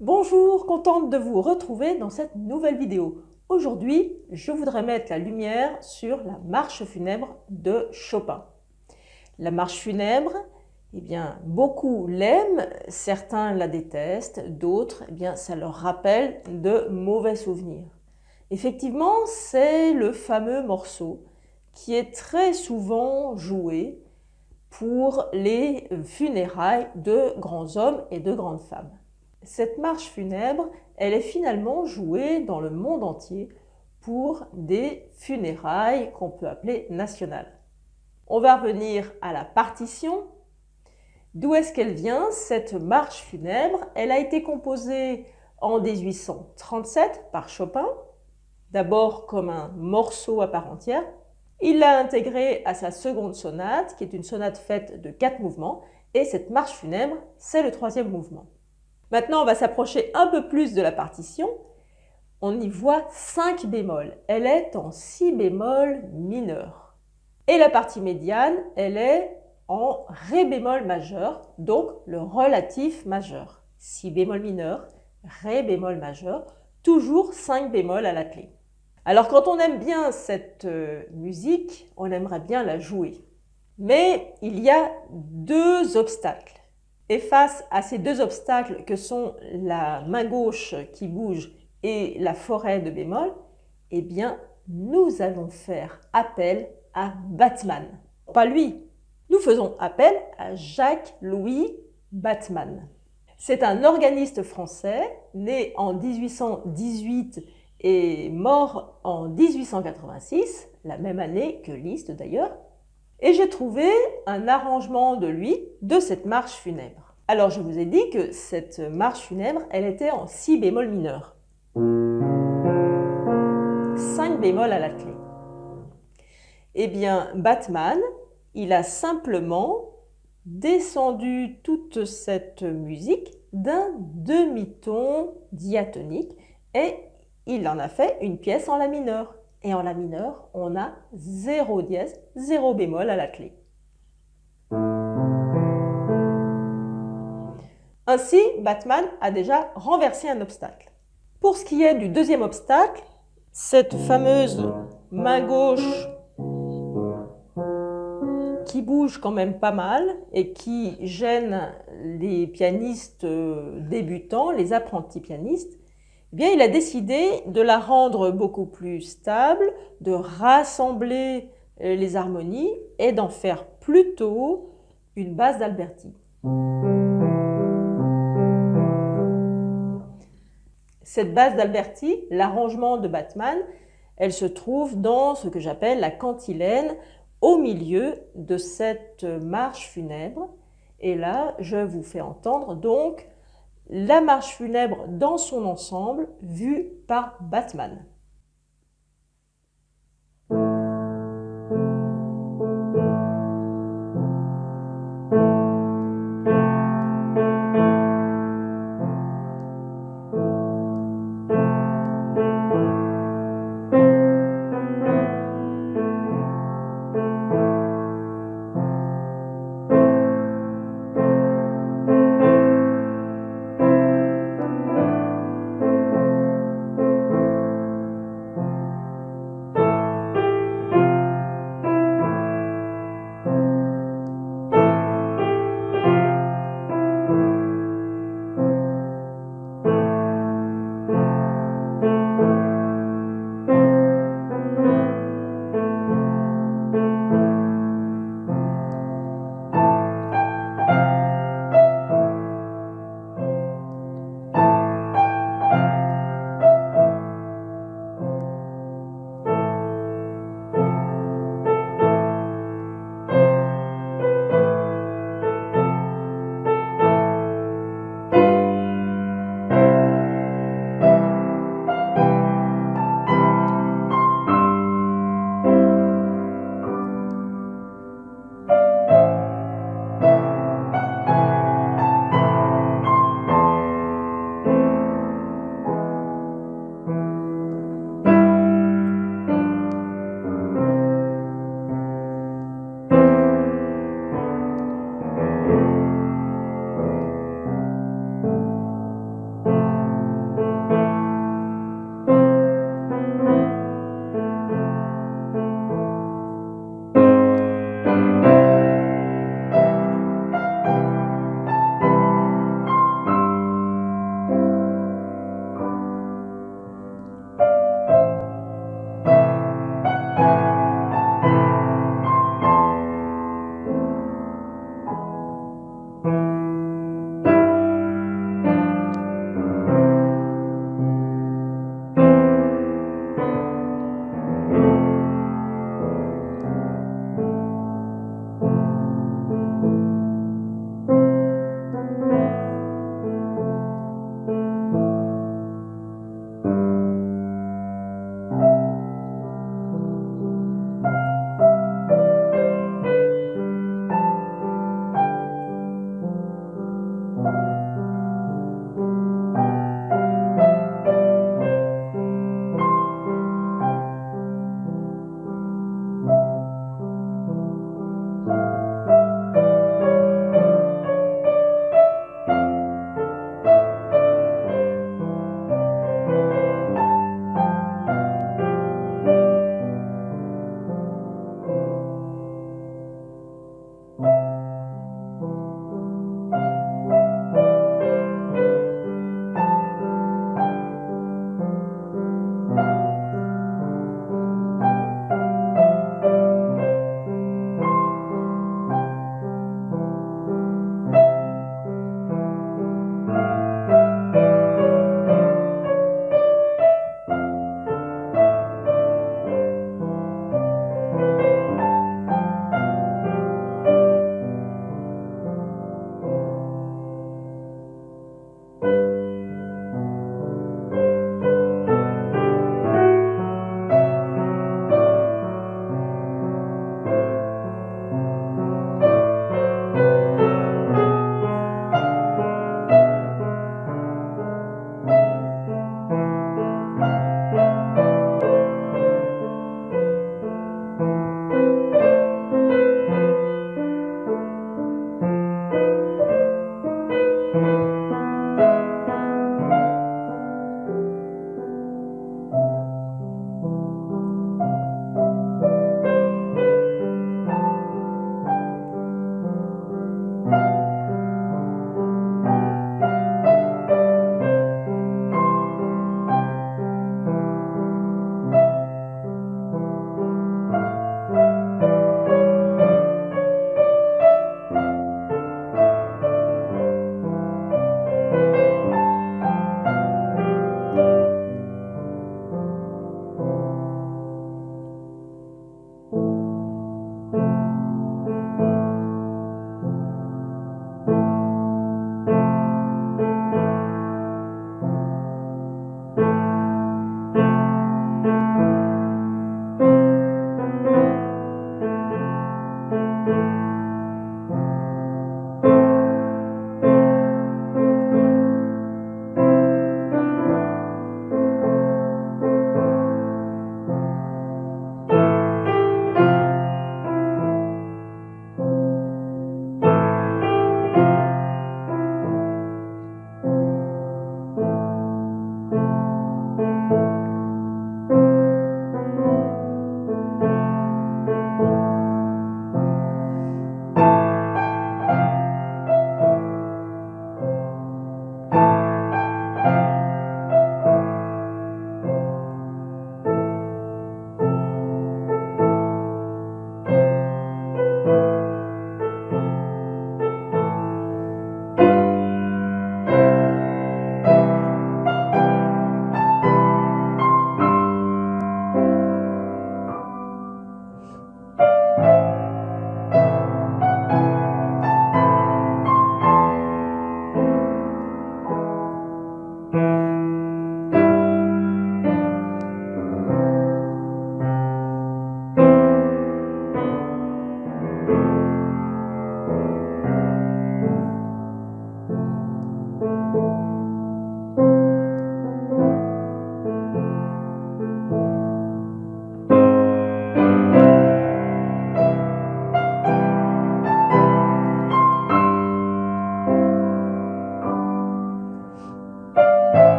Bonjour, contente de vous retrouver dans cette nouvelle vidéo. Aujourd'hui, je voudrais mettre la lumière sur la marche funèbre de Chopin. La marche funèbre, beaucoup l'aiment, certains la détestent, d'autres, ça leur rappelle de mauvais souvenirs. Effectivement, c'est le fameux morceau qui est très souvent joué pour les funérailles de grands hommes et de grandes femmes. Cette marche funèbre, elle est finalement jouée dans le monde entier pour des funérailles qu'on peut appeler nationales. On va revenir à la partition. D'où est-ce qu'elle vient, cette marche funèbre? Elle a été composée en 1837 par Chopin, d'abord comme un morceau à part entière. Il l'a intégrée à sa seconde sonate, qui est une sonate faite de 4 mouvements, et cette marche funèbre, c'est le 3e mouvement. Maintenant, on va s'approcher un peu plus de la partition. On y voit 5 bémols. Elle est en si bémol mineur. Et la partie médiane, elle est en ré bémol majeur, donc le relatif majeur. Si bémol mineur, ré bémol majeur, toujours 5 bémols à la clé. Alors quand on aime bien cette musique, on aimerait bien la jouer. Mais il y a 2 obstacles. Et face à ces 2 obstacles que sont la main gauche qui bouge et la forêt de bémol, nous allons faire appel à Batman. Pas lui, nous faisons appel à Jacques-Louis Batman. C'est un organiste français, né en 1818 et mort en 1886, la même année que Liszt d'ailleurs. Et j'ai trouvé un arrangement de lui, de cette marche funèbre. Alors je vous ai dit que cette marche funèbre, elle était en si bémol mineur. 5 bémols à la clé. Batman, il a simplement descendu toute cette musique d'un demi-ton diatonique et il en a fait une pièce en la mineur. Et en la mineur, on a 0 dièse, 0 bémol à la clé. Ainsi, Batman a déjà renversé un obstacle. Pour ce qui est du 2e obstacle, cette fameuse main gauche qui bouge quand même pas mal et qui gêne les pianistes débutants, les apprentis pianistes, il a décidé de la rendre beaucoup plus stable, de rassembler les harmonies et d'en faire plutôt une basse d'Alberti. Cette basse d'Alberti, l'arrangement de Batman, elle se trouve dans ce que j'appelle la cantilène, au milieu de cette marche funèbre. Et là, je vous fais entendre donc la marche funèbre dans son ensemble, vue par Batman.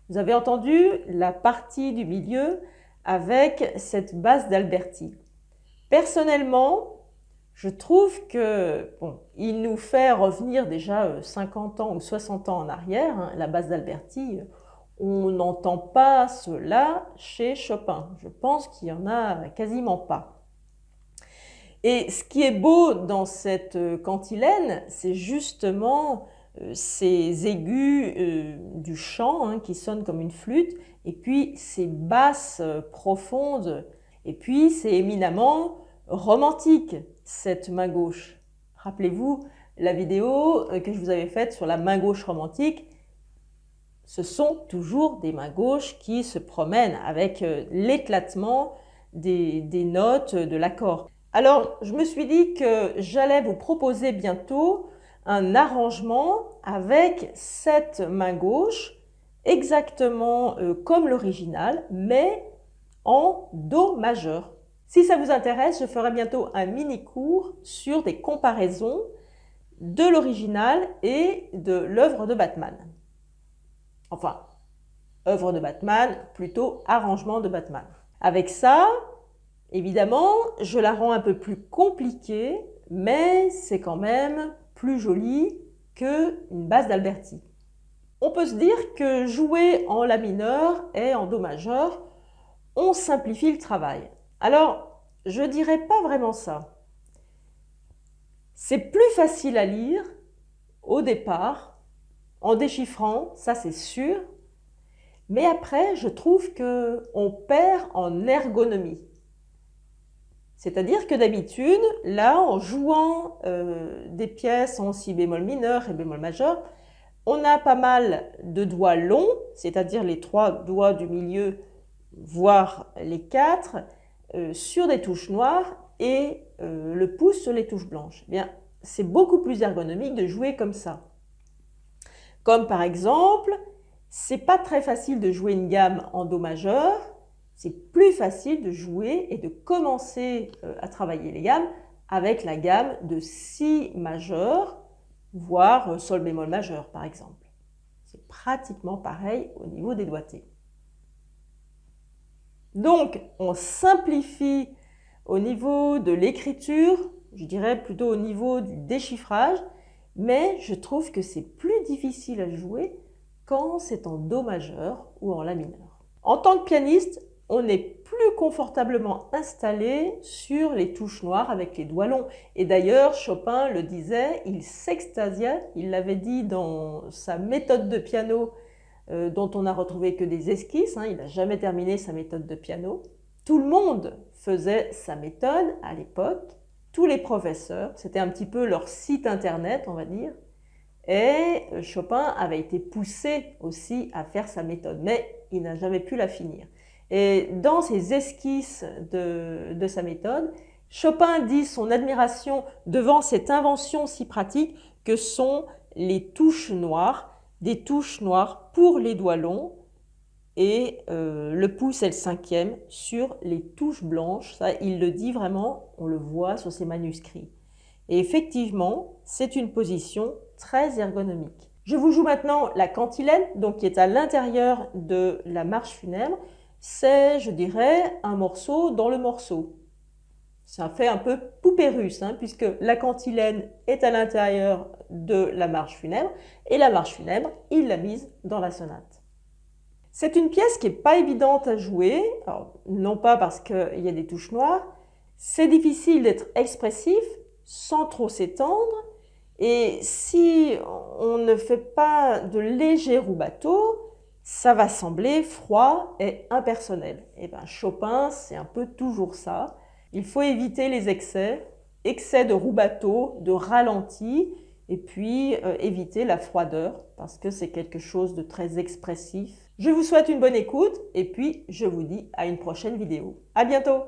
Vous avez entendu la partie du milieu avec cette basse d'Alberti. Personnellement, je trouve que il nous fait revenir déjà 50 ans ou 60 ans en arrière, hein, la basse d'Alberti. On n'entend pas cela chez Chopin. Je pense qu'il n'y en a quasiment pas. Et ce qui est beau dans cette cantilène, c'est justement ces aigus du chant hein, qui sonnent comme une flûte, et puis ces basses profondes, et puis c'est éminemment romantique, cette main gauche. Rappelez-vous la vidéo que je vous avais faite sur la main gauche romantique. Ce sont toujours des mains gauches qui se promènent avec l'éclatement des notes de l'accord. Alors, je me suis dit que j'allais vous proposer bientôt un arrangement avec cette main gauche, exactement comme l'original, mais en Do majeur. Si ça vous intéresse, je ferai bientôt un mini-cours sur des comparaisons de l'original et de l'œuvre de Batman. Enfin, œuvre de Batman, plutôt arrangement de Batman. Avec ça, évidemment, je la rends un peu plus compliquée, mais c'est quand même plus joli qu'une basse d'Alberti. On peut se dire que jouer en La mineur et en Do majeur, on simplifie le travail. Alors, je ne dirais pas vraiment ça. C'est plus facile à lire au départ, en déchiffrant, ça c'est sûr, mais après, je trouve qu'on perd en ergonomie. C'est-à-dire que d'habitude, là, en jouant des pièces en si bémol mineur et bémol majeur, on a pas mal de doigts longs, c'est-à-dire les 3 doigts du milieu, voire les 4, sur des touches noires et le pouce sur les touches blanches. Eh bien, c'est beaucoup plus ergonomique de jouer comme ça. Comme par exemple, c'est pas très facile de jouer une gamme en Do majeur, c'est plus facile de jouer et de commencer à travailler les gammes avec la gamme de Si majeur, voire Sol bémol majeur par exemple. C'est pratiquement pareil au niveau des doigtés. Donc, on simplifie au niveau de l'écriture, je dirais plutôt au niveau du déchiffrage, mais je trouve que c'est plus difficile à jouer quand c'est en Do majeur ou en La mineur. En tant que pianiste, on est plus confortablement installé sur les touches noires avec les doigts longs. Et d'ailleurs, Chopin le disait, il s'extasiait, il l'avait dit dans sa méthode de piano dont on n'a retrouvé que des esquisses, hein, il n'a jamais terminé sa méthode de piano. Tout le monde faisait sa méthode à l'époque, tous les professeurs, c'était un petit peu leur site internet, on va dire, et Chopin avait été poussé aussi à faire sa méthode, mais il n'a jamais pu la finir. Et dans ses esquisses de sa méthode, Chopin dit son admiration devant cette invention si pratique que sont les touches noires, des touches noires pour les doigts longs et le pouce et le 5e sur les touches blanches. Ça, il le dit vraiment, on le voit sur ses manuscrits. Et effectivement, c'est une position très ergonomique. Je vous joue maintenant la cantilène, donc qui est à l'intérieur de la marche funèbre. C'est, je dirais, un morceau dans le morceau. C'est un fait un peu poupée russe, hein, puisque la cantilène est à l'intérieur de la marche funèbre, et la marche funèbre, il l'a mise dans la sonate. C'est une pièce qui n'est pas évidente à jouer, alors, non pas parce qu'il y a des touches noires, c'est difficile d'être expressif sans trop s'étendre, et si on ne fait pas de léger rubato, ça va sembler froid et impersonnel. Et bien Chopin, c'est un peu toujours ça. Il faut éviter les excès de rubato, de ralenti, et puis éviter la froideur, parce que c'est quelque chose de très expressif. Je vous souhaite une bonne écoute, et puis je vous dis à une prochaine vidéo. À bientôt!